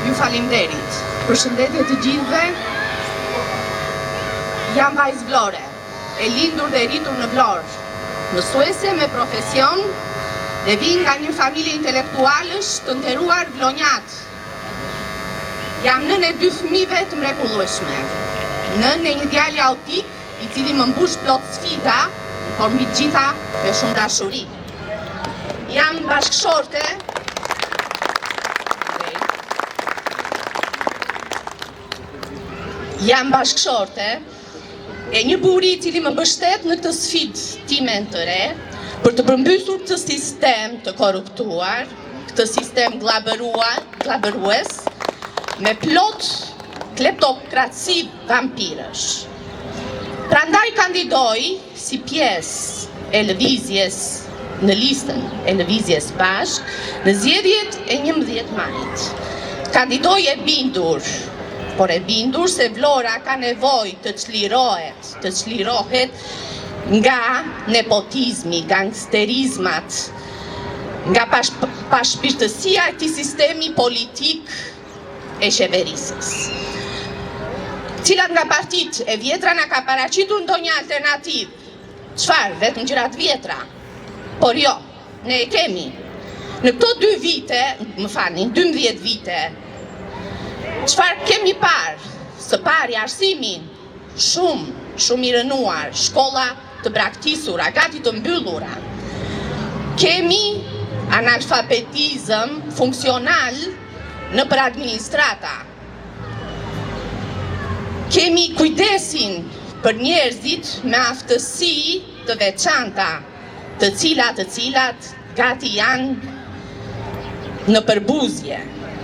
Ju faleminderit. Përshëndetje të gjithëve. Jam vajzë Vlore, e lindur dhe rritur në Vlorë, mësuese me profesion dhe vi nga një familje intelektualësh të nderuar vlonjat. Jam nënë e 2 fëmijëve të mrekullueshme. Nënë e një djalë autik, i cili më mbush plot sfida, por mbi të gjitha me shumë dashuri. Jam bashkëshorte e një burri i cili më mbështet në këtë sfidë time të re për të përmbysur këtë sistem të korruptuar, këtë sistem glabërues me plot kleptokraci vampirësh. Prandaj kandidoj si pjesë e lëvizjes në listën e lëvizjes bashk në zgjedhjet e 11 majit. Kandidoj e bindur, por e bindur se Vlora ka nevojë të çlirohet nga nepotizmi, gangsterizmat, nga pashpirtësia e këtij sistemi politik e qeverisës. Cilat nga partitë e vjetra na ka paraqitur ndonjë alternativë? Çfarë? Vetëm gjërat vjetra? Por jo, ne e kemi. Në këto 12 vite, çfarë kemi parë? Së pari arsimi shumë i rënuar, shkolla të braktisura, gati të mbyllura. Kemi analfabetizëm funksional nëpër administrata. Kemi kujdesin për njerëzit me aftësi të veçanta, të cilat gati janë në përbuzje.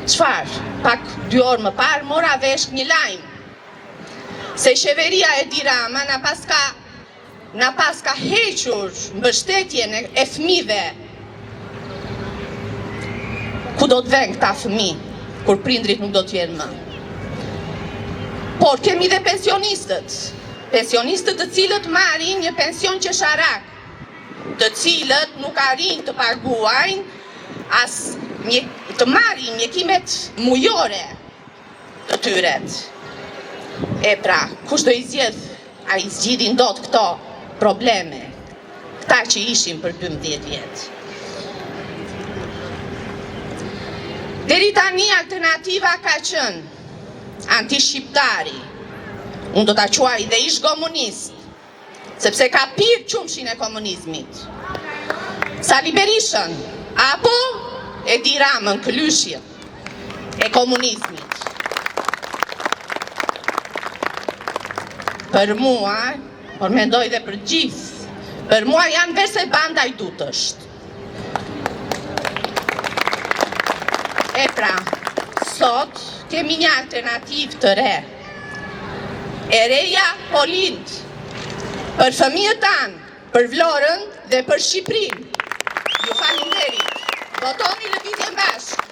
Çfarë? Pak 2 orë më parë mora vesh një lajm se qeveria e Edi Rama na paska hequr mbështetjen e fëmijëve. Ku do të vënë këta fëmijë kur prindrit nuk do të jenë më? Por kemi dhe pensionistët të cilët marrin një pension qesharak, të cilët nuk arrin të paguajnë të marrin mjekimet mujore të tyret. E pra, kush do i zgjedh? A i zgjidhin dot këto probleme, këta që ishin për 12 vjet. Deri tani alternativa ka qenë anti-shqiptari, unë do ta quaj dhe ish komunist, sepse ka pirë qumshin e komunizmit. Sali Berishën, apo Edi Ramën, këlyshjen e komunizmit. Për mua, por mendoj dhe për gjithë, për mua janë verse banda i dutësht. E pra, sot kemi një alternativë të re. E reja po lind për fëmijët tanë, për Vlorën dhe për Shqipërinë. Ju faleminderit. Votoni lëvizjen bashkë.